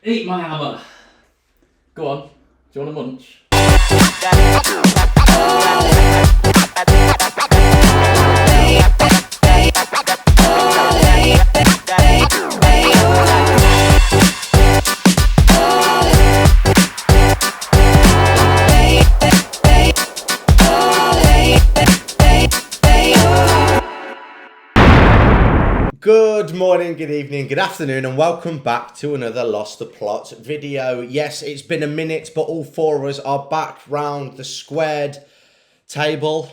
Eat my hammer. Go on. Do you want a munch? Good morning, good evening, good afternoon, and welcome back to another Lost the Plot video. Yes, it's been a minute, but all four of us are back round the squared table,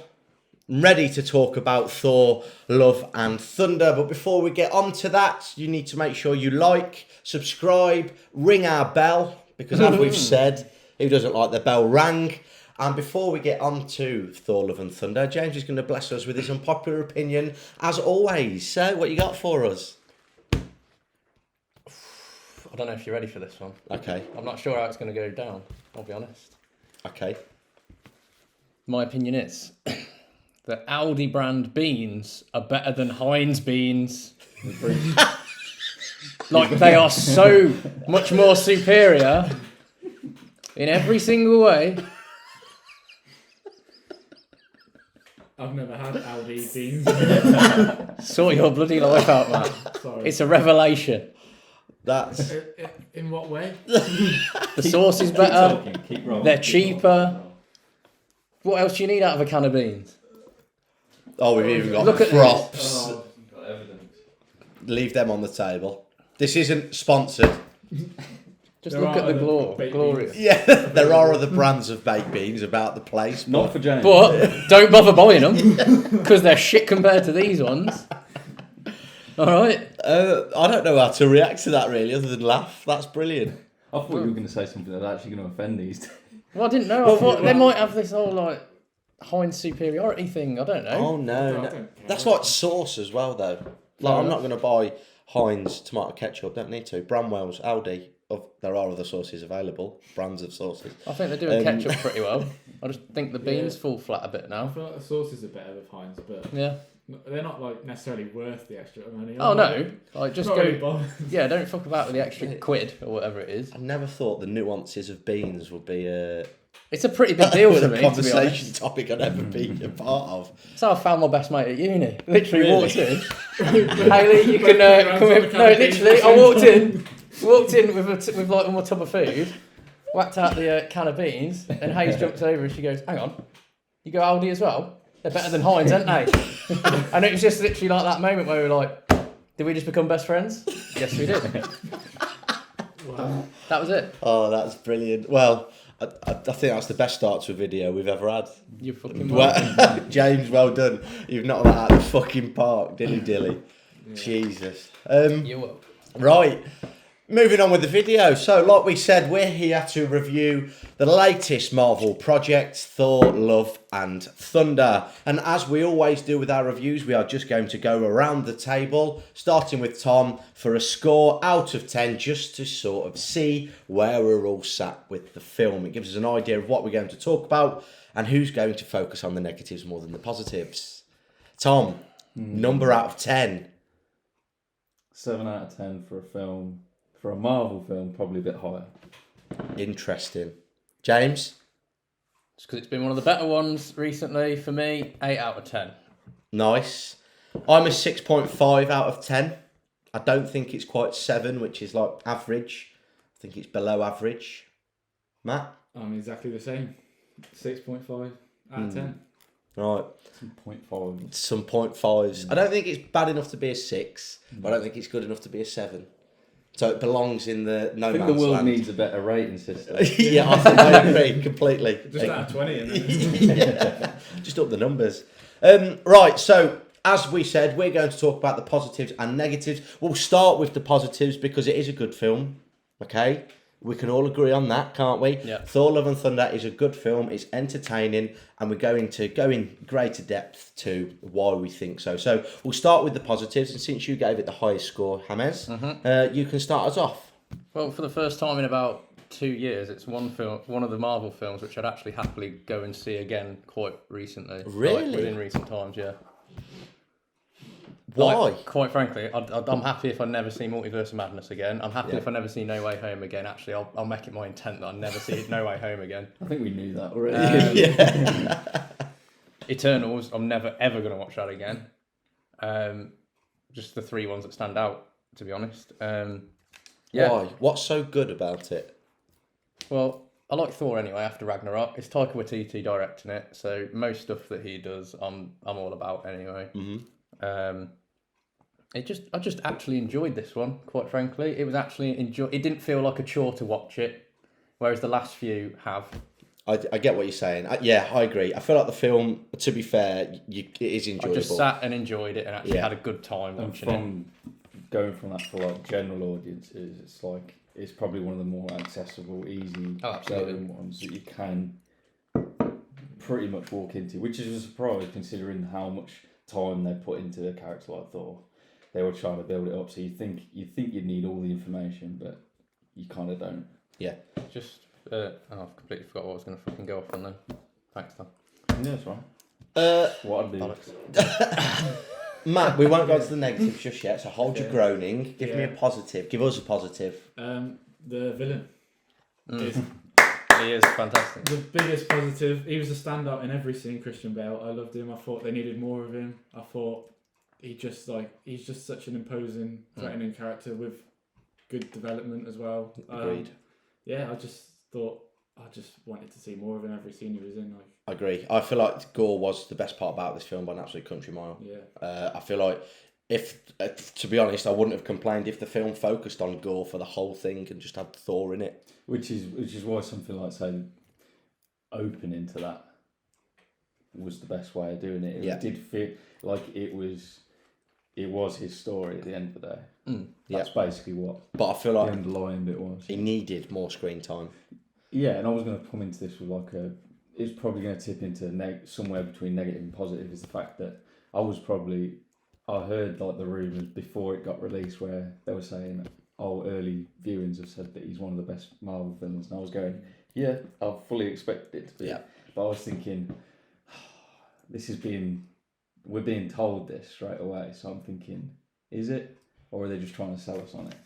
ready to talk about Thor, Love and Thunder. But before we get on to that, you need to make sure you like, subscribe, ring our bell, because as we've said, who doesn't like the bell rang? And before we get on to Thor, Love and Thunder, James is going to bless us with his unpopular opinion, as always. So, what you got for us? I don't know if you're ready for this one. Okay. I'm not sure how it's going to go down, I'll be honest. Okay. My opinion is that Aldi brand beans are better than Heinz beans. Like, they are so much more superior in every single way. I've never had Aldi beans. Sort your bloody life out, man. Sorry. It's a revelation. That's... In what way? The sauce is better. Keep rolling. They're cheaper. What else do you need out of a can of beans? Oh, we've even got Look at props. Oh, got evidence. Leave them on the table. This isn't sponsored. Just There look are at the other baked glorious. Yeah, there are other brands of baked beans about the place. Not for James. But don't bother buying them because they're shit compared to these ones. All right. I don't know how to react to that really, other than laugh. That's brilliant. I thought you were going to say something that's actually going to offend these. Well, I didn't know. I thought they might have this whole like Heinz superiority thing. I don't know. Oh no, I no. don't care. That's like sauce as well, though. Like I'm not going to buy Heinz tomato ketchup. Don't need to. Bramwell's, Aldi. There are other sauces available. Brands of sauces. I think they're doing ketchup pretty well. I just think the beans fall flat a bit I now. feel like the sauces are better with Heinz, but Yeah. they're not like necessarily worth the extra money. Oh no. Like just Not go. really bothered. Yeah. Don't fuck about with the extra quid or whatever it is. I never thought the nuances of beans would be It's a pretty big deal to a me. To be conversation honest. topic I'd ever be a part of. That's how I found my best mate at uni. Literally Really? walked in. Hayley, you can come in. No, literally, I walked in with like my tub of food, whacked out the can of beans, and Hayes jumps over and she goes, "Hang on, you go Aldi as well? They're better than Heinz, aren't they?" And it was just literally like that moment where we were like, "Did we just become best friends?" Yes, we did. Wow. That was it. Oh, that's brilliant. Well, I think that's the best start to a video we've ever had. You fucking welcome. Well, James, well done. You've knocked that out of the fucking park, dilly. Yeah. Jesus. You're welcome. Right. Moving on with the video. So, like we said, we're here to review the latest Marvel project, Thor, Love and Thunder. And as we always do with our reviews, we are just going to go around the table, starting with Tom for a score out of 10, just to sort of see where we're all sat with the film. It gives us an idea of what we're going to talk about and who's going to focus on the negatives more than the positives. Tom, number out of 10. 7 out of 10 for a film. For a Marvel film, probably a bit higher. Interesting. James? Just because it's been one of the better ones recently for me, 8 out of 10. Nice. I'm a 6.5 out of 10. I don't think it's quite 7, which is like average. I think it's below average. Matt? I'm exactly the same. 6.5 out of 10. Right. Some 0.5. Some 0.5s. I don't think it's bad enough to be a 6, but I don't think it's good enough to be a 7. So it belongs in the no I think man's the world land. needs a better rating system. Yeah, I agree completely. Just out of 20. Isn't it? Yeah. Just up the numbers. Right, so as we said, we're going to talk about the positives and negatives. We'll start with the positives because it is a good film. Okay? We can all agree on that, can't we? Yeah. Thor Love and Thunder is a good film. It's entertaining, and we're going to go in greater depth to why we think so. So we'll start with the positives, and since you gave it the highest score, James, you can start us off. Well, for the first time in about 2 years, it's one of the Marvel films which I'd actually happily go and see again quite recently. Really? Like within recent times, yeah. Why? Like, quite frankly, I'm happy if I never see Multiverse of Madness again. I'm happy Yeah. if I never see No Way Home again. Actually, I'll make it my intent that I never see No Way Home again. I think we knew that already. Eternals, I'm never ever going to watch that again. Just the 3 ones that stand out, to be honest. Yeah. Why? What's so good about it? Well, I like Thor anyway. After Ragnarok, it's Taika Waititi directing it, so most stuff that he does, I'm all about anyway. Mm-hmm. I just actually enjoyed this one. Quite frankly, it was actually It didn't feel like a chore to watch it, whereas the last few have. I get what you're saying. I agree. I feel like the film, to be fair, it is enjoyable. I just sat and enjoyed it and actually had a good time And watching it. going from that for like general audiences, it's like it's probably one of the more accessible, easy going ones that you can pretty much walk into, which is a surprise considering how much time they put into a character like Thor. They were trying to build it up, so you think you'd need all the information, but you kind of don't. Yeah. Just I've completely forgot what I was going to fucking go off on then. Thanks, Tom. Yeah, that's right. What I'd do. Bollocks. Matt, we won't go to the negatives just yet, so hold your groaning. Give me Yeah. a positive. Give us a positive. The villain is He is fantastic. the biggest positive. He was a standout in every scene. Christian Bale. I loved him. I thought they needed more of him. I thought he's just such an imposing, threatening character with good development as well. Agreed. Yeah, I just wanted to see more of him every scene he was in. Like, I agree. I feel like gore was the best part about this film by an absolute country mile. yeah. I feel like if, to be honest, I wouldn't have complained if the film focused on gore for the whole thing and just had Thor in it. Which is why something like, say, opening to that was the best way of doing it. It did feel like it was his story at the end of the day. That's basically what But I feel like the underlying bit was. he needed more screen time. Yeah, and I was going to come into this with like it's probably going to tip into somewhere between negative and positive is the fact that I heard like the rumours before it got released where they were saying, early viewings have said that he's one of the best Marvel villains, and I was going, yeah, I fully expected it to be. Yeah. But I was thinking, we're being told this straight away, so I'm thinking, is it? Or are they just trying to sell us on it?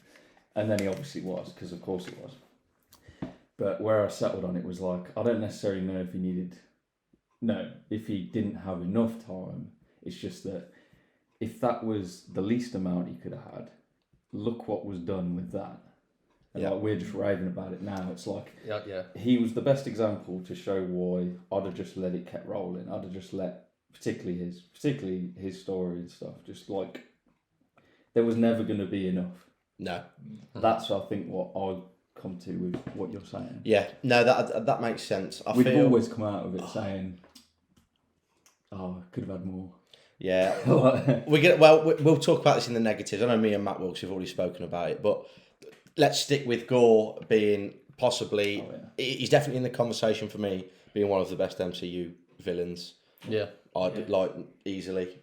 And then he obviously was, because of course it was. But where I settled on it was like, I don't necessarily know if he didn't have enough time. It's just that if that was the least amount he could have had, look what was done with that. And like we're just raving about it now. It's like he was the best example to show why I'd have just let it kept rolling. I'd have just let particularly his story and stuff. Just like there was never going to be enough. No. That's I think what I come to with what you're saying. Yeah. No, that makes sense. We've always come out of it saying, I could have had more. Yeah. We'll talk about this in the negatives. I know me and Matt Wilkes have already spoken about it, but let's stick with Gore being possibly... He's definitely in the conversation for me, being one of the best MCU villains. Yeah. I'd like easily.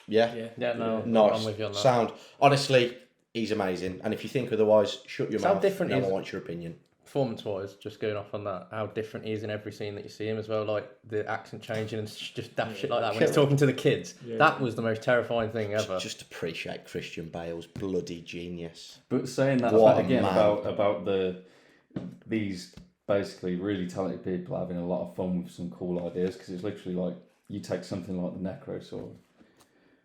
Yeah? Yeah, no. Nice. I'm with you on that. Sound. Honestly, he's amazing. And if you think otherwise, shut your mouth. How different no is... one wants your opinion. Performance-wise, just going off on that, how different he is in every scene that you see him as well, like the accent changing and just daft shit like that when he's talking to the kids. Yeah. That was the most terrifying thing ever. Just appreciate Christian Bale's bloody genius. But saying that again about these basically really talented people having a lot of fun with some cool ideas, because it's literally like you take something like the Necro Sword,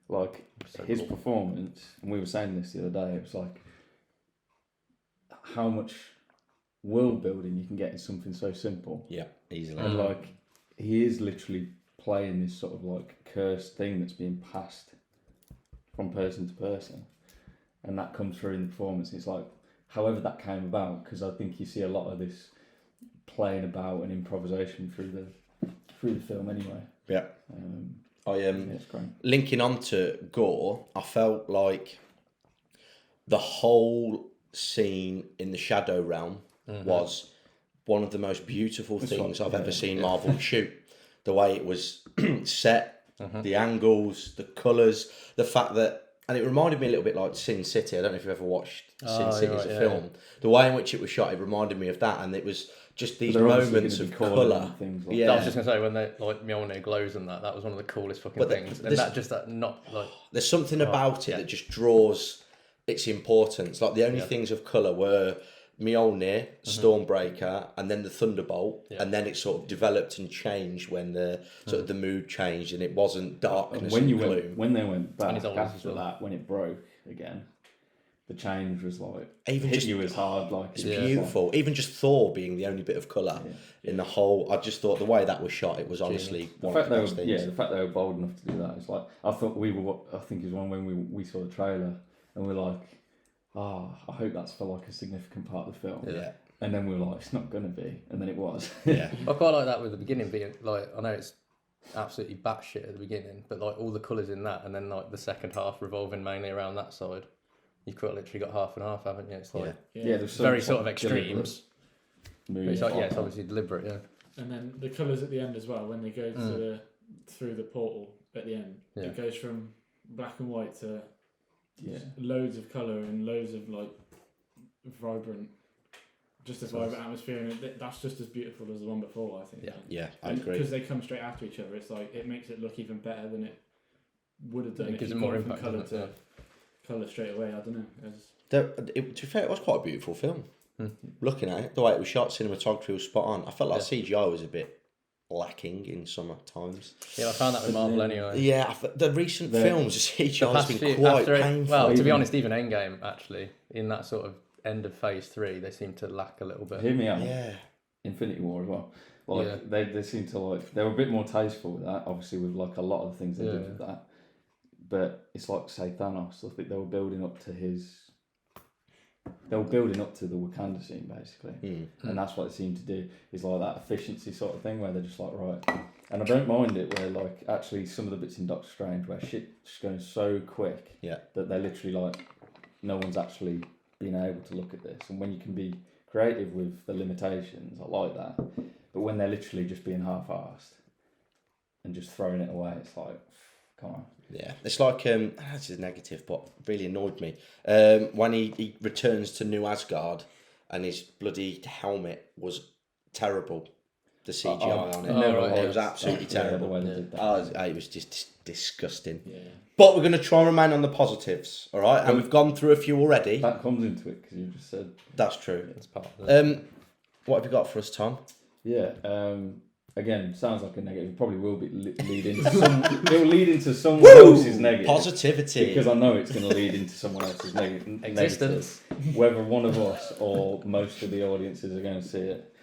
like his performance, and we were saying this the other day, it was like how much world building you can get in something so simple. Yeah, easily. And like he is literally playing this sort of like cursed thing that's being passed from person to person, and that comes through in the performance. It's like however that came about, because I think you see a lot of this playing about and improvisation through the film anyway. Yeah. It's great. Linking on to Gore, I felt like the whole scene in the Shadow Realm was one of the most beautiful things I've ever seen Marvel shoot. The way it was set, the angles, the colours, the fact that, And it reminded me a little bit like Sin City. I don't know if you've ever watched Sin City as a yeah, film. yeah. The way in which it was shot, it reminded me of that, and it was just these They're obviously moments gonna of be colour. things like Yeah. I was just gonna say when they like Mjolnir glows and that was one of the coolest fucking things. And that not like there's something about it that just draws its importance. Like the only things of colour were Mjolnir, Stormbreaker, and then the Thunderbolt, and then it sort of developed and changed when the sort of the mood changed, and it wasn't darkness and gloom. When they went back And after that, when it broke again, the change was like Even hit just- you as hard. Like It's beautiful. Even just Thor being the only bit of colour in the whole. I just thought the way that was shot, it was honestly one of the best things. the fact they were bold enough to do that. It's like I thought I think it was one when we saw the trailer and we're like, I hope that's for like a significant part of the film. Yeah. And then we were like, it's not gonna be, and then it was. Yeah. I quite like that with the beginning being like, I know it's absolutely batshit at the beginning, but like all the colours in that, and then like the second half revolving mainly around that side. You've quite literally got half and half, haven't you? It's like there's very sort of extremes. But Movies it's like like it's that. obviously deliberate, yeah. And then the colours at the end as well, when they go to through the portal at the end, it goes from black and white to loads of colour and loads of like vibrant atmosphere, and that's just as beautiful as the one before, I think. Yeah, I agree. Because they come straight after each other, it's like it makes it look even better than it would have done It if gives you it more gone from impact, colour doesn't to it? colour straight away. I don't know. To be fair, it was quite a beautiful film. Looking at it, the way it was shot, cinematography was spot on. I felt like CGI was a bit lacking in some times. Yeah, I found that with Marvel anyway. Yeah, the recent films, the CGI has been quite painful. Well, to be honest, even Endgame actually, in that sort of end of Phase 3, they seem to lack a little bit. Hear me out. Yeah. Infinity War as well. Like they seem to like they were a bit more tasteful with that. Obviously, with like a lot of the things they did with that. But it's like say Thanos. I think they were building up to his. They were building up to the Wakanda scene basically, and that's what it seemed to do. Is like that efficiency sort of thing where they're just like right. And I don't mind it where like actually some of the bits in Doctor Strange where shit's going so quick that they're literally like no one's actually being able to look at this. And when you can be creative with the limitations, I like that. But when they're literally just being half-assed and just throwing it away, it's like, come on. Yeah, it's like this is negative, but really annoyed me when he returns to New Asgard and his bloody helmet was terrible. The CGI on it, it was absolutely terrible. The way they did that. It was just disgusting. Yeah. But we're going to try and remain on the positives, all right? And we've gone through a few already. That comes into it because you just said. That's true. It's part of it. What have you got for us, Tom? Yeah. Again, sounds like a negative. It probably will be lead into some. It will lead into someone else's negative. Positivity. Because I know it's going to lead into someone else's Existence. negative, whether one of us or most of the audiences are going to see it.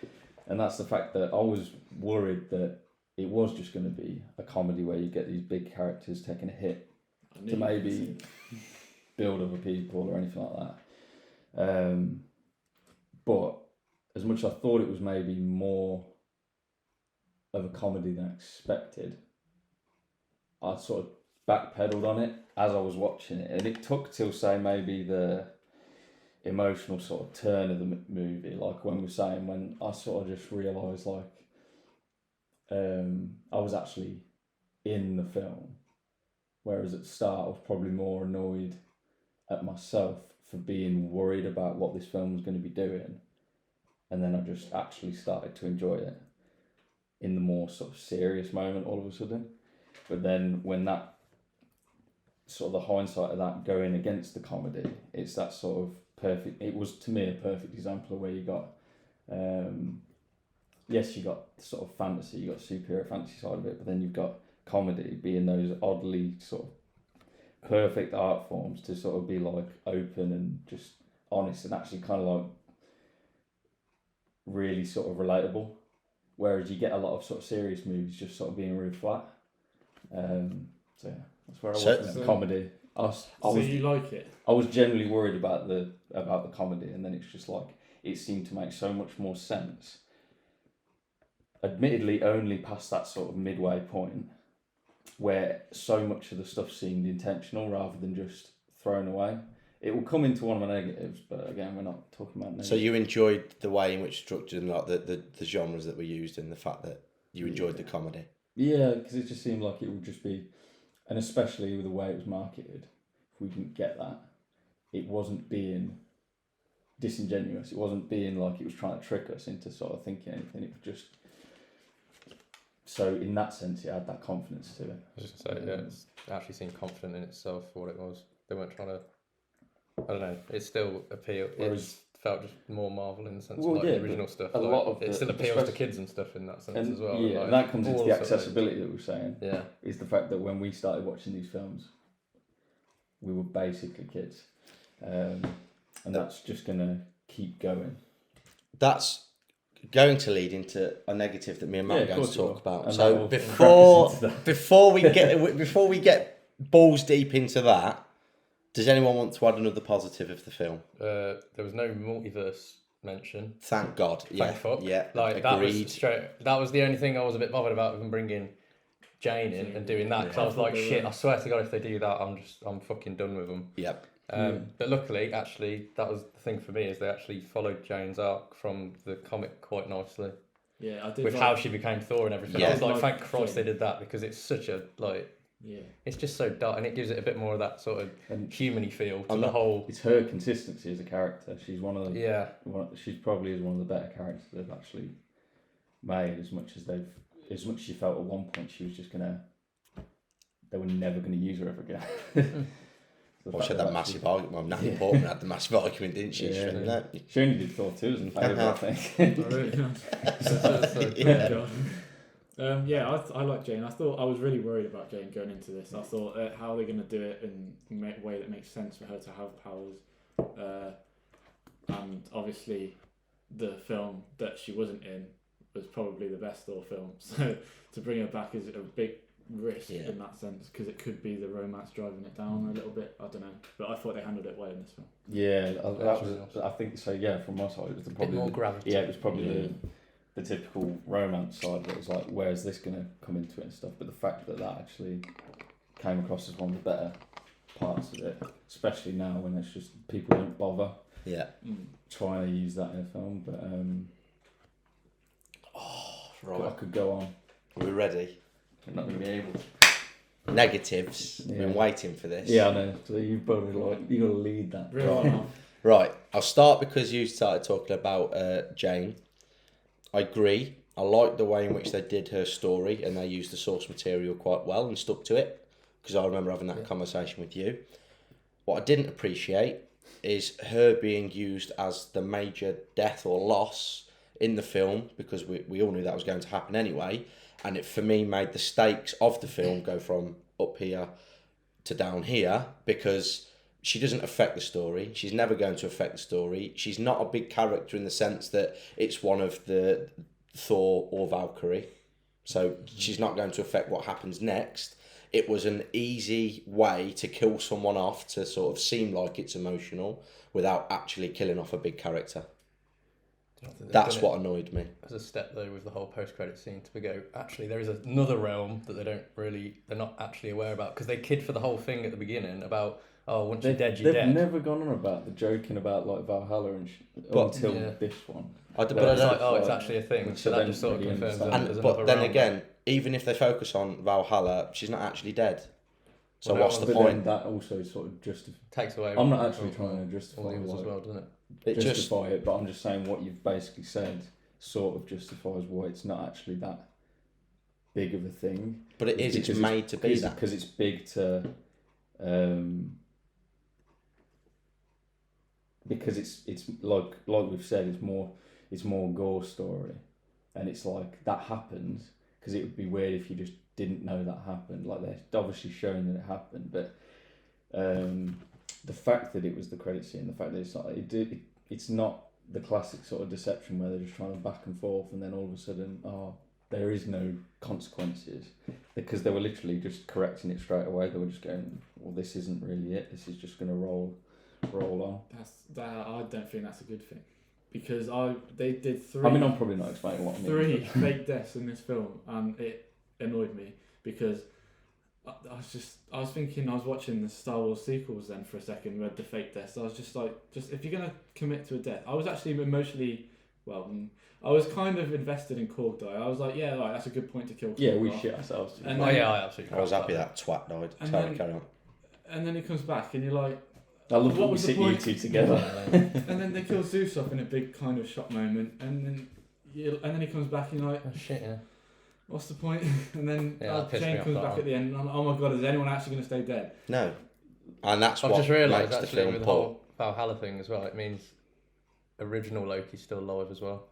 And that's the fact that I was worried that it was just going to be a comedy where you get these big characters taking a hit to maybe build other people or anything like that. But as much as I thought it was maybe more of a comedy than expected, I sort of backpedaled on it as I was watching it, and it took till say maybe the emotional sort of turn of the movie, like when I sort of just realised like I was actually in the film, whereas at the start I was probably more annoyed at myself for being worried about what this film was going to be doing, and then I just actually started to enjoy it in the more sort of serious moment all of a sudden. But then when that sort of the hindsight of that going against the comedy, it's that sort of perfect. It was to me a perfect example of where you got yes, you got sort of fantasy, you got superhero fantasy side of it, but then you've got comedy being those oddly sort of perfect art forms to sort of be like open and just honest and actually kind of like really sort of relatable, whereas you get a lot of sort of serious movies just sort of being really flat. So yeah, that's where I was with comedy. You like it? I was generally worried about the comedy, and then it's just like it seemed to make so much more sense. Admittedly, only past that sort of midway point, where so much of the stuff seemed intentional rather than just thrown away. It will come into one of my negatives, but again, we're not talking about negatives. So you enjoyed the way in which structured and like the genres that were used, and the fact that you enjoyed the comedy. Yeah, because it just seemed like it would just be, and especially with the way it was marketed, we didn't get that, it wasn't being disingenuous. It wasn't being like it was trying to trick us into sort of thinking anything. It was just... So in that sense, it had that confidence to it. I was just going to say, it actually seemed confident in itself for what it was. They weren't trying to... I don't know. It still appealed. It felt just more Marvel in the sense of the original stuff. A lot of it still appeals to kids and stuff in that sense as well. Yeah, and that comes into the accessibility that we were saying. Yeah, is the fact that when we started watching these films, we were basically kids, and that's just gonna keep going. That's going to lead into a negative that me and Matt are going to talk about. And so before we get balls deep into that, does anyone want to add another positive of the film? There was no multiverse mention. Thank God. Thank fuck. Yeah. Like agreed. that was the only thing I was a bit bothered about with them bringing Jane in and doing that, because I was like, shit, I swear to God, if they do that, I'm fucking done with them. Yep. But luckily, actually, that was the thing for me, is they actually followed Jane's arc from the comic quite nicely. Yeah, I did. With how she became Thor and everything. Yeah. I was like, thank Christ they did that, because it's such a, yeah, it's just so dark, and it gives it a bit more of that sort of human-y feel to the whole... It's her consistency as a character. She's one of the... Yeah. She's probably one of the better characters they've actually made, as much as she felt at one point she was just gonna... They were never going to use her ever again. Well, she had that massive argument. Well, Natalie Portman had the massive argument, didn't she? Yeah. She only did Thor 2 as in favourite, I think. I like Jane. I was really worried about Jane going into this. I thought, how are they going to do it in a way that makes sense for her to have powers? And obviously, the film that she wasn't in was probably the best Thor film. So to bring her back is a big risk in that sense, because it could be the romance driving it down a little bit. I don't know, but I thought they handled it well in this film. Yeah, I think so. Yeah, from my side, it was probably more gravity. Yeah, it was probably the typical romance side that was like, where's this going to come into it and stuff. But the fact that actually came across as one of the better parts of it, especially now when it's just people don't bother trying to use that in a film. But I could go on. Are we ready? I'm not going to be able to. Negatives. I've been waiting for this. Yeah, I know. So you've probably you got to lead that. Right. I'll start because you started talking about Jane. I agree. I like the way in which they did her story, and they used the source material quite well and stuck to it, because I remember having that conversation with you. What I didn't appreciate is her being used as the major death or loss in the film, because we all knew that was going to happen anyway. And it, for me, made the stakes of the film go from up here to down here, because she doesn't affect the story. She's never going to affect the story. She's not a big character in the sense that it's one of the Thor or Valkyrie. So she's not going to affect what happens next. It was an easy way to kill someone off to sort of seem like it's emotional without actually killing off a big character. That's what annoyed me. As a step though with the whole post-credit scene to go, actually there is another realm that they're not actually aware about, because they kid for the whole thing at the beginning about, once you're dead, you're dead. They've never gone on about the joking about like Valhalla until this one. It's actually a thing, so that just sort of confirms that there's another But then realm. again, even if they focus on Valhalla, she's not actually dead. So what's the point? That also sort of takes away. I'm not actually trying to justify it as well, doesn't it? It, but I'm just saying what you've basically said sort of justifies why it's not actually that big of a thing. But it is. It's made to be that, because it's big to. Because it's like we've said, it's more gore story, and it's like that happens because it would be weird if you just didn't know that happened. Like they're obviously showing that it happened, but the fact that it was the credit scene, the fact that it's not the classic sort of deception where they're just trying to back and forth, and then all of a sudden, there is no consequences, because they were literally just correcting it straight away. They were just going, well, this isn't really it. This is just going to roll on. I don't think that's a good thing, because they did 3. I mean, I'm probably not explaining what I mean. 3 fake deaths in this film, and it annoyed me because I was thinking, I was watching the Star Wars sequels then for a second, read the fake deaths. I was just like, if you're gonna commit to a death, I was actually emotionally, I was kind of invested in Korg die. I was like, that's a good point to kill Korg. Yeah, we shit ourselves. And I absolutely. I was happy that twat died. Carry on. and then he comes back, and you're like, I love what that we was the sit you point? two together. and then they kill Zeus off in a big kind of shock moment, and then he comes back, and you're like, Oh shit, yeah. what's the point? And then that pissed me Jane off comes that back one. at the end, and I'm like, oh my god, is anyone actually going to stay dead? No. And that's I've what just realised makes the actually film with the pull. whole Valhalla thing as well, it means original Loki's still alive as well.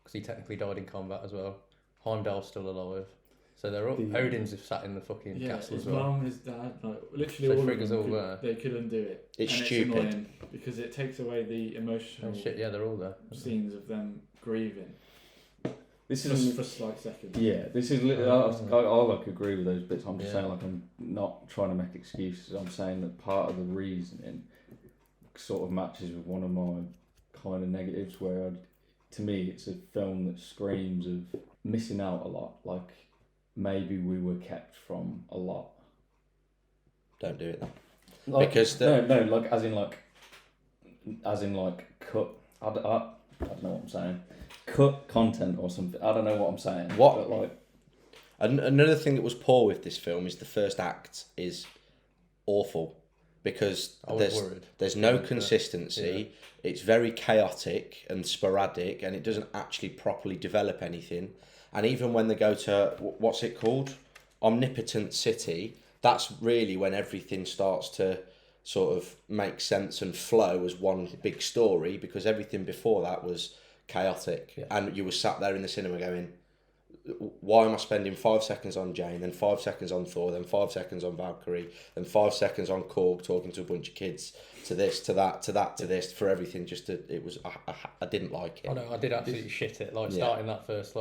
Because he technically died in combat as well. Heimdall's still alive. So they're all, Odin's have sat in the fucking castle as his well. mum, his dad, like literally So all of Frigga's them, all there. they could undo it. It's and stupid. It's annoying because it takes away the emotional Oh shit, yeah, they're all there. scenes of them grieving. This Just is for a slight second. yeah. This is I like agree with those bits. I'm just saying like I'm not trying to make excuses. I'm saying that part of the reasoning sort of matches with one of my kind of negatives where to me it's a film that screams of missing out a lot. Like maybe we were kept from a lot. Don't do it then. Like, Because no, like as in like cut. I don't know what I'm saying. Cut content or something. I don't know what I'm saying. What? But like, Another thing that was poor with this film is the first act is awful because I was worried. there's no consistency. Yeah. It's very chaotic and sporadic, and it doesn't actually properly develop anything. And even when they go to what's it called, Omnipotent City, that's really when everything starts to sort of make sense and flow as one big story, because everything before that was chaotic. Yeah. And you were sat there in the cinema going, why am I spending 5 seconds on Jane, then 5 seconds on Thor, then 5 seconds on Valkyrie, then 5 seconds on Korg talking to a bunch of kids, to this, to that, to that, to this, for everything just to, it was, I didn't like it. I know, I did absolutely shit it. Like starting that first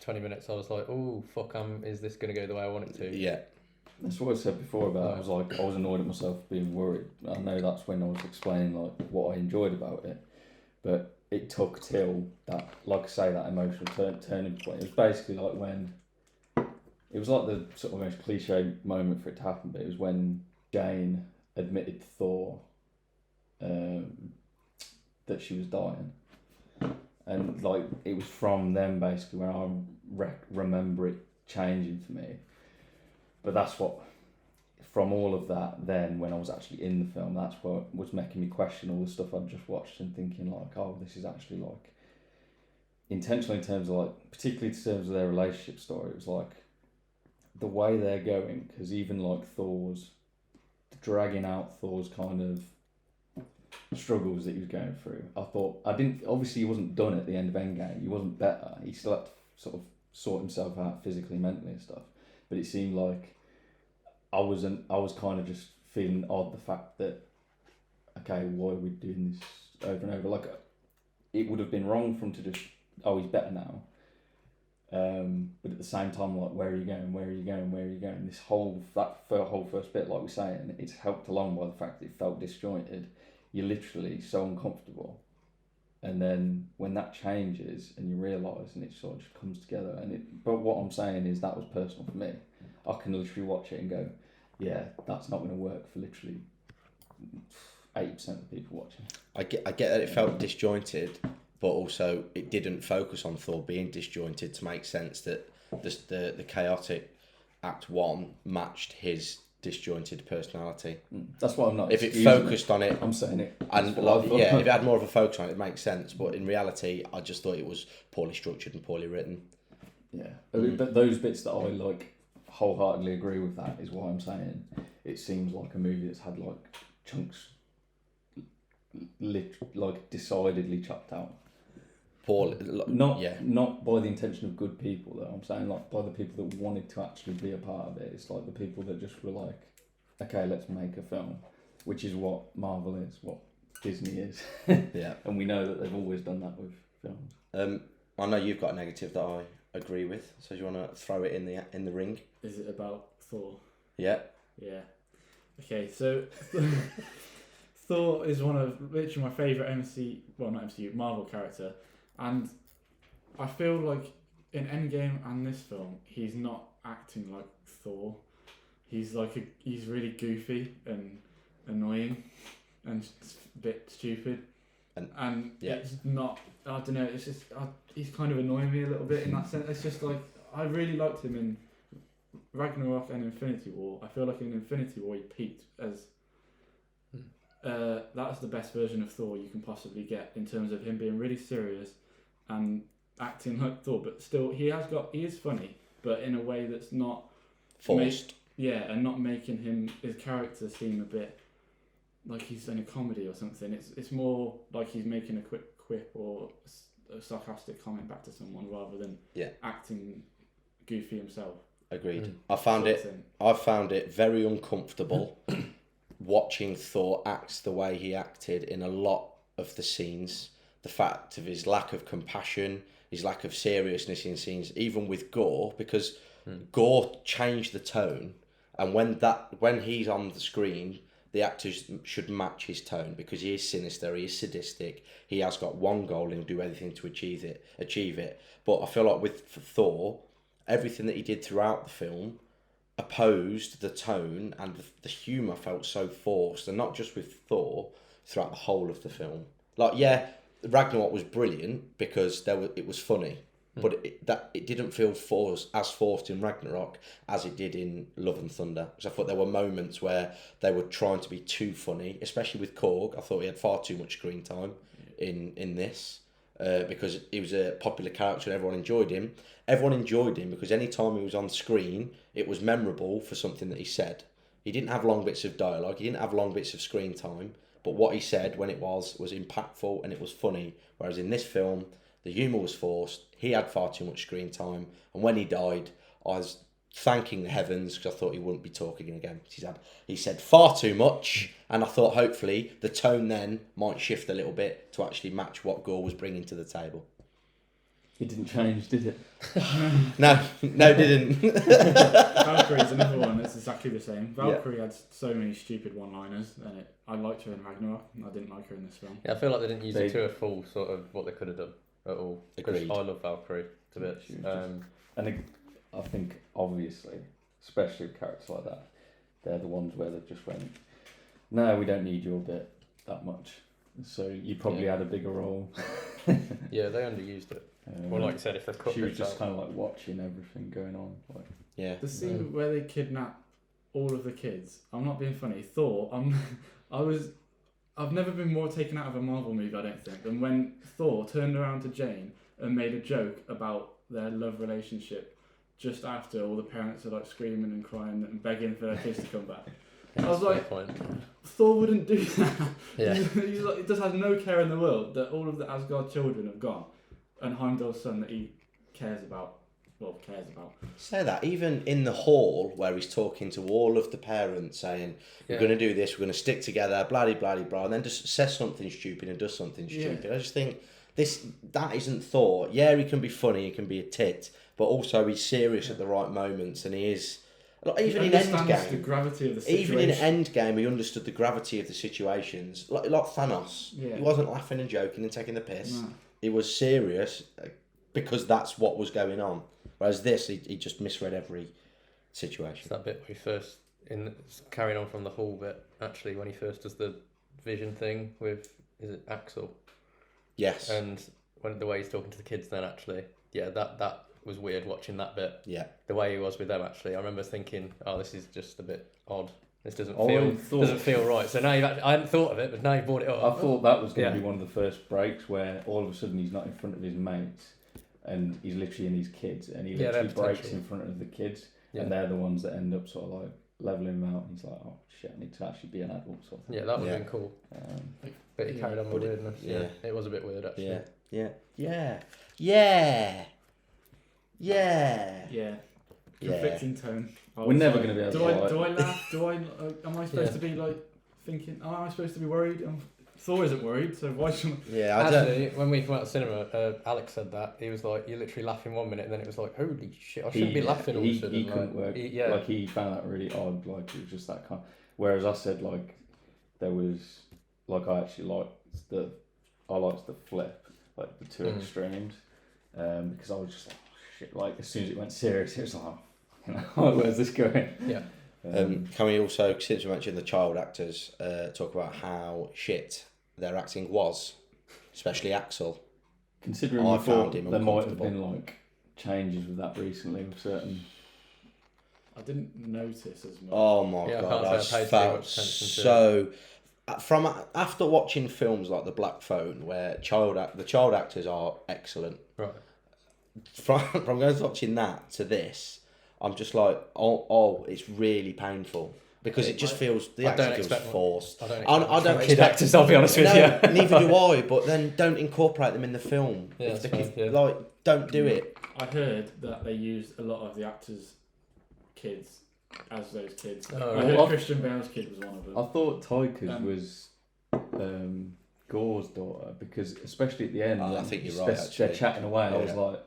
20 minutes, I was like, oh fuck, is this going to go the way I want it to? Yeah. that's what I said before about I was annoyed at myself being worried. I know that's when I was explaining like what I enjoyed about it, but it took till that, like I say, that emotional turning point. It was basically like when it was like the sort of most cliche moment for it to happen, but it was when Jane admitted to Thor that she was dying, and like it was from then basically when I remember it changing for me. But that's what, from all of that, then when I was actually in the film, that's what was making me question all the stuff I'd just watched and thinking like, oh, this is actually like intentional in terms of like, particularly in terms of their relationship story. It was like the way they're going, because even like dragging out Thor's kind of struggles that he was going through. Obviously he wasn't done at the end of Endgame. He wasn't better. He still had to sort of sort himself out physically, mentally and stuff. But it seemed like I was kind of just feeling odd, the fact that, okay, why are we doing this over and over? Like, it would have been wrong for him to just, oh, he's better now. But at the same time, like, where are you going? Where are you going? Where are you going? This whole first bit, like we're saying, it's helped along by the fact that it felt disjointed. You're literally so uncomfortable. And then when that changes and you realise and it sort of just comes together. But what I'm saying is that was personal for me. I can literally watch it and go, yeah, that's not going to work for literally 80% of the people watching. I get that it felt disjointed, but also it didn't focus on Thor being disjointed to make sense that the chaotic Act 1 matched his disjointed personality. That's what I'm not. If it focused on it, I'm saying it. And like, yeah, if it had more of a focus on it, it makes sense. But in reality, I just thought it was poorly structured and poorly written. Yeah, but those bits that I like wholeheartedly agree with, that is why I'm saying it seems like a movie that's had like chunks, like decidedly chopped out. Poorly, not by the intention of good people though. I'm saying like by the people that wanted to actually be a part of it. It's like the people that just were like, okay, let's make a film, which is what Marvel is, what Disney is. Yeah, and we know that they've always done that with films. I know you've got a negative that I agree with, so do you want to throw it in the ring? Is it about Thor? Yeah. Yeah. Okay, so Thor is one of literally my favourite Marvel character, and I feel like in Endgame and this film, he's not acting like Thor. He's really goofy and annoying and a bit stupid, and it's not. I don't know. It's just he's kind of annoying me a little bit in that sense. It's just like I really liked him in Ragnarok and Infinity War, I feel like in Infinity War he peaked as that's the best version of Thor you can possibly get in terms of him being really serious and acting like Thor, but still he is funny, but in a way that's not forced. And not making his character seem a bit like he's in a comedy or something. It's more like he's making a quick quip or a sarcastic comment back to someone rather than acting goofy himself. Agreed. I found it very uncomfortable watching Thor act the way he acted in a lot of the scenes. The fact of his lack of compassion, his lack of seriousness in scenes, even with Gore, because Gore changed the tone, and when he's on the screen, the actors should match his tone, because he is sinister, he is sadistic, he has got one goal and he'll do anything to achieve it. But I feel like for Thor, everything that he did throughout the film opposed the tone, and the humour felt so forced, and not just with Thor, throughout the whole of the film. Like, Ragnarok was brilliant because it was funny, but it didn't feel as forced in Ragnarok as it did in Love and Thunder. Because I thought there were moments where they were trying to be too funny, especially with Korg. I thought he had far too much screen time in this. Because he was a popular character and everyone enjoyed him. Everyone enjoyed him because any time he was on screen, it was memorable for something that he said. He didn't have long bits of dialogue, he didn't have long bits of screen time, but what he said when it was impactful and it was funny. Whereas in this film, the humour was forced, he had far too much screen time, and when he died, I was thanking the heavens because I thought he wouldn't be talking again. He said far too much, and I thought hopefully the tone then might shift a little bit to actually match what Gore was bringing to the table. It didn't change, did it? No, it didn't. Valkyrie's another one that's exactly the same. Valkyrie had so many stupid one-liners, and I liked her in Ragnarok, and I didn't like her in this film. Yeah, I feel like they didn't use it to a full sort of what they could have done at all. Agreed. I love Valkyrie a bit. And I think, obviously, especially with characters like that, they're the ones where they've just went, no, we don't need your bit that much. So you probably had a bigger role. Yeah, they underused it. Well, like I said, if they cut she was just out, kind of like watching everything going on. Like, the scene where they kidnap all of the kids. I'm not being funny. Thor. I've never been more taken out of a Marvel movie, I don't think, than when Thor turned around to Jane and made a joke about their love relationship just after all the parents are like screaming and crying and begging for their kids to come back. I was like, Thor wouldn't do that. Yeah. He's like, he just has no care in the world that all of the Asgard children have gone, and Heimdall's son that he cares about. Say that, even in the hall where he's talking to all of the parents saying, we're going to do this, we're going to stick together, blah, blah, blah, blah, and then just says something stupid and does something stupid. I just think that isn't Thor. Yeah, he can be funny, he can be a tit, but also he's serious at the right moments, and he is... Like, even in Endgame, the gravity of the situation. Even in Endgame, he understood the gravity of the situations. Like Thanos, he wasn't laughing and joking and taking the piss. No. He was serious because that's what was going on. Whereas this, he just misread every situation. It's that bit where he first, carrying on from the Hall bit, actually, when he first does the vision thing with, is it Axel? Yes. And when the way he's talking to the kids then, actually, that was weird watching that bit. Yeah. The way he was with them, actually. I remember thinking, oh, this is just a bit odd. This doesn't feel right. So now I hadn't thought of it, but now you've brought it up. I thought that was going to be one of the first breaks where all of a sudden he's not in front of his mates and he's literally in his kids, and he literally breaks in front of the kids, and they're the ones that end up sort of like leveling him out, and he's like, oh shit, I need to actually be an adult sort of thing. Yeah, that would have been cool. But he carried on with weirdness. It was a bit weird, actually. Conflicting tone. We're never going to be able to. Do I laugh? Am I supposed to be like thinking? Oh, am I supposed to be worried? Thor isn't worried, so why should I? Yeah, actually, when we came out of cinema, Alex said that he was like, "You're literally laughing 1 minute, and then it was like, holy shit, I shouldn't be laughing all of a sudden." He couldn't work. Like he found that really odd. Like it was just that kind. Whereas I said like there was like I actually liked the flip, like the two extremes, because I was just like, oh, shit. Like as soon as it went serious, it was like, oh, where's this going? Yeah. Can we also, since we mentioned the child actors, talk about how shit their acting was, especially Axel? Considering I found him there might have been like changes with that recently with certain I didn't notice as much. Oh my Yeah, I god, can't I say I paid too felt much attention to so. After watching films like The Black Phone, where the child actors are excellent. Right. From going to watching that to this, I'm just like, oh, it's really painful because it just feels the acting feels forced. I don't expect kid actors. I'll be honest with you. Neither do I. But then don't incorporate them in the film. Yeah, Like, don't do it. I heard that they used a lot of the actors' kids as those kids. Oh, I heard Christian Bale's kid was one of them. I thought Taika's was Gore's daughter because, especially at the end, I think you're right. They're chatting away. Yeah. I was like,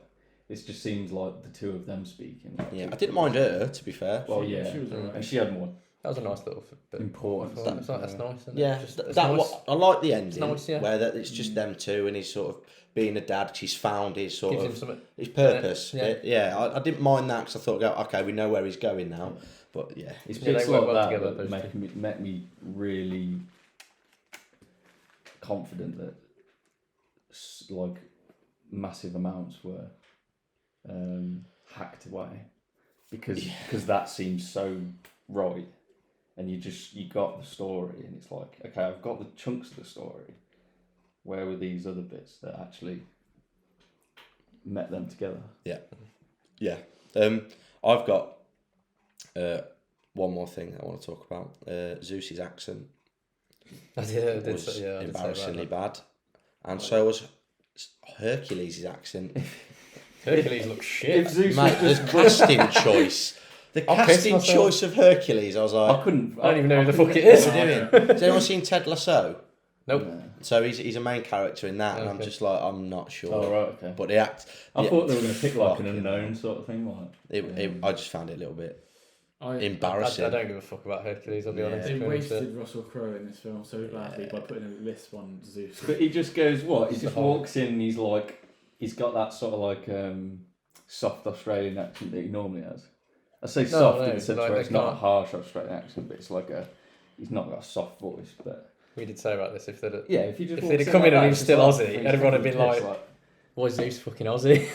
it just seems like the two of them speaking. Like, Yeah, I didn't mind her, to be fair. Well, She yeah, was alright. and she had more That was a nice little bit. important. That's nice. Isn't Yeah, it? Just, that nice. I like the ending nice, yeah. where it's just them two and he's sort of being a dad. He's found his sort Gives him of something. his purpose. Yeah. I didn't mind that because I thought, okay, we know where he's going now. But yeah, It's Yeah, bits they work like well that together, that make me really confident that like massive amounts were hacked away because that seems so right, and you got the story and it's like, okay, I've got the chunks of the story. Where were these other bits that actually met them together? Yeah. I've got one more thing I want to talk about. Zeus's accent was embarrassingly bad, and so was Hercules' accent. Hercules looks shit. Mate, the casting choice. The casting choice of Hercules, I was like, I couldn't. I don't even know who the fuck it is. what are you doing? Has anyone seen Ted Lasso? Nope. So he's a main character in that, and I'm just like, I'm not sure. Oh right, okay. But the act. I thought they were going to pick like an unknown sort of thing, like. I just found it a little bit I embarrassing. I don't give a fuck about Hercules, I'll be honest. They wasted Russell Crowe in this film so badly by putting a lisp on Zeus. But he just goes, what? He just walks in and he's like, he's got that sort of like soft Australian accent that he normally has. I say soft in the sense where it's not a harsh Australian accent, but it's like he's not got a soft voice, but... We did say about this, if they'd if come in and he was still Aussie, everyone would have been like, why is Zeus fucking Aussie?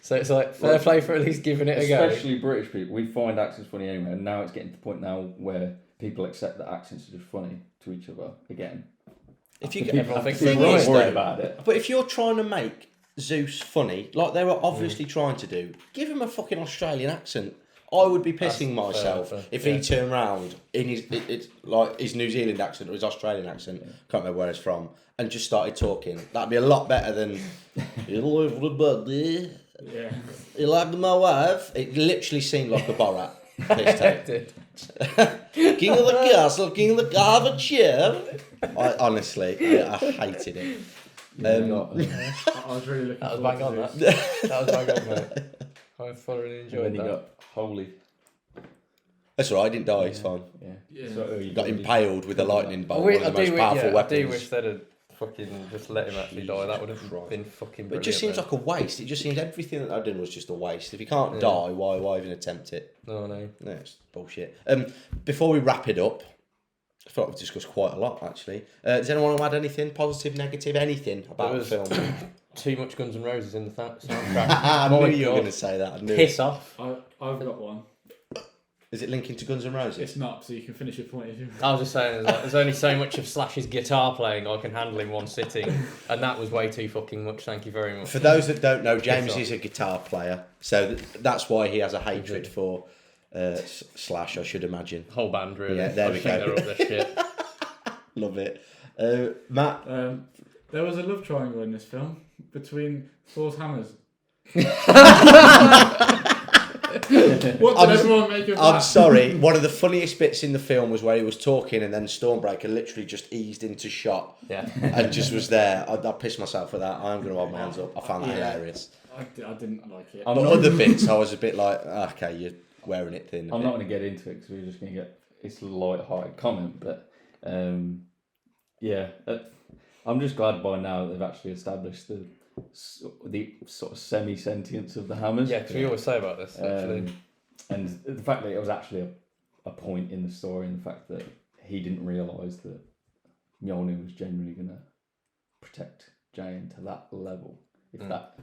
So it's like, fair play for at least giving it a go. Especially British people, we find accents funny anyway, and now it's getting to the point now where people accept that accents are just funny to each other again. If you everyone thinks thing they're is, worried though, about it. But if you're trying to make Zeus funny, like they were obviously trying to do, give him a fucking Australian accent. I would be pissing myself if he turned round in his like his New Zealand accent or his Australian accent, can't remember where it's from, and just started talking. That'd be a lot better than hello everybody. Yeah. You like my wife? It literally seemed like a Borat. It did. King of the castle, king of the have a chair. I hated it. I was really looking That was forward bang to on, that. Zeus. That was bang on, mate. I thoroughly And enjoyed then you that. got holy. That's all right, I didn't die, it's fine. Yeah. So, you Got impaled with a lightning bolt, I one of the most powerful I weapons. do wish they'd have fucking just let him actually die. That would have been fucking But brilliant. it just seems like a waste. It just seems everything that I've done was just a waste. If you can't die, why even attempt it? No. No, it's bullshit. Before we wrap it up, I thought we've discussed quite a lot actually. Does anyone want to add anything, positive, negative, anything about the film? Too much Guns N' Roses in the soundtrack. I knew you were going to say that. I knew Piss it. off. I've got one. Is it linking to Guns N' Roses? It's not, so you can finish your point if you. I was just saying, there's only so much of Slash's guitar playing I can handle in one sitting, and that was way too fucking much. Thank you very much. For those that don't know, James is a guitar player, so that's why he has a hatred for Slash, I should imagine. Whole band, really. Yeah, there we go. They're up their shit. Love it. Matt? There was a love triangle in this film between Thor's hammers. What did everyone make of that? I'm sorry, one of the funniest bits in the film was where he was talking and then Stormbreaker literally just eased into shot and just was there. I pissed myself for that. I'm going to hold my hands up. I found that hilarious. I didn't like it. But other bits, I was a bit like, okay, you're wearing it thin. I'm not going to get into it because we're just going to get it's a light-hearted comment, but I'm just glad by now that they've actually established the sort of semi-sentience of the hammers. Yeah, because we always say about this, actually. And the fact that it was actually a point in the story, and the fact that he didn't realise that Mjolnir was genuinely going to protect Jane to that level, if that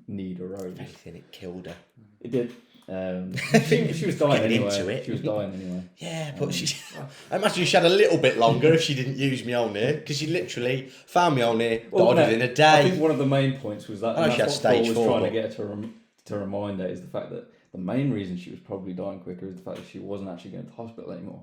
need arose. Anything, it killed her. It did. She was dying Getting anyway. into it. She was dying anyway. Yeah, but I imagine she had a little bit longer if she didn't use Mjolnir, because she literally found Mjolnir, died within a day. I think one of the main points was that, I know and she had that's what Thor stage was 4, trying but... to get her to remind her, is the fact that the main reason she was probably dying quicker is the fact that she wasn't actually going to hospital anymore.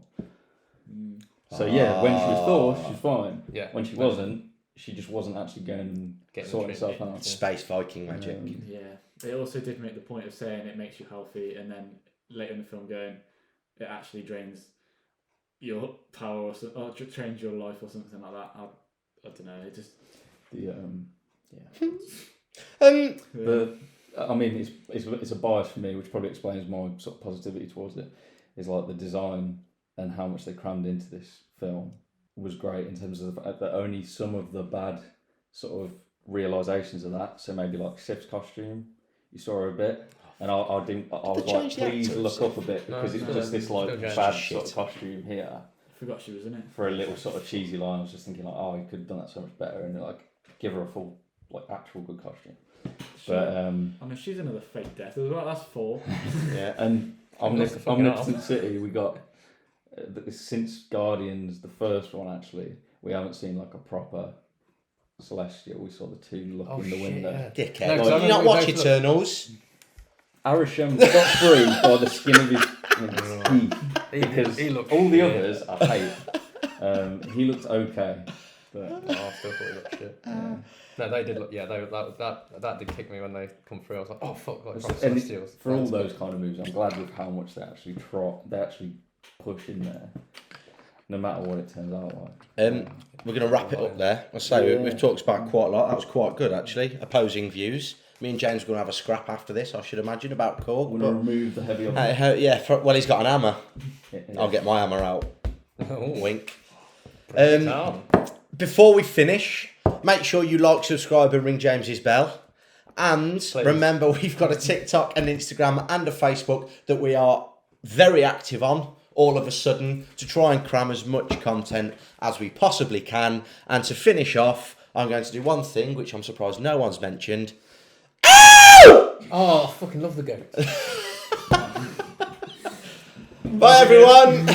So yeah, when she was Thor, she was fine. Yeah. When she wasn't, she just wasn't actually going and sorting herself out. Space Viking magic. Yeah. They also did make the point of saying it makes you healthy, and then later in the film going, it actually drains your power or drains your life or something like that. I don't know. It just I mean, it's a bias for me, which probably explains my sort of positivity towards it. Is like the design and how much they crammed into this film was great in terms of the fact that only some of the bad sort of realizations of that. So maybe like Sif's costume, you saw her a bit, and I was like, please look up a bit, because it's just this like bad sort of costume here. I forgot she was in it for a little sort of cheesy line. I was just thinking like, oh, he could have done that so much better, and like give her a full like actual good costume. But I mean, she's another fake death as well. That's 4. Yeah, and Omnipotent City, we got since Guardians, the first one actually, we haven't seen like a proper Celestial. We saw the 2 look in the window. Yeah. Dickhead. No, did you not watch Eternals? Arishem got through by the skin of his teeth, because all the others I hate. He looked okay, but I still thought he looked shit. Yeah. No, they did look. Yeah, that did kick me when they come through. I was like, oh fuck, like Celestials. For all those kind of moves, I'm glad with how much they actually push in there, no matter what it turns out like. We're going to wrap it up there. I'll say we've talked about quite a lot. That was quite good actually. Opposing views. Me and James are going to have a scrap after this, I should imagine, about Korg. We're going to remove the heavy object. Well, he's got an hammer. Yeah. I'll get my hammer out. Wink. Before we finish, make sure you like, subscribe and ring James's bell. And remember, we've got a TikTok, an Instagram and a Facebook that we are very active on all of a sudden, to try and cram as much content as we possibly can. And to finish off, I'm going to do one thing, which I'm surprised no one's mentioned. Oh, I fucking love the goat. Bye everyone.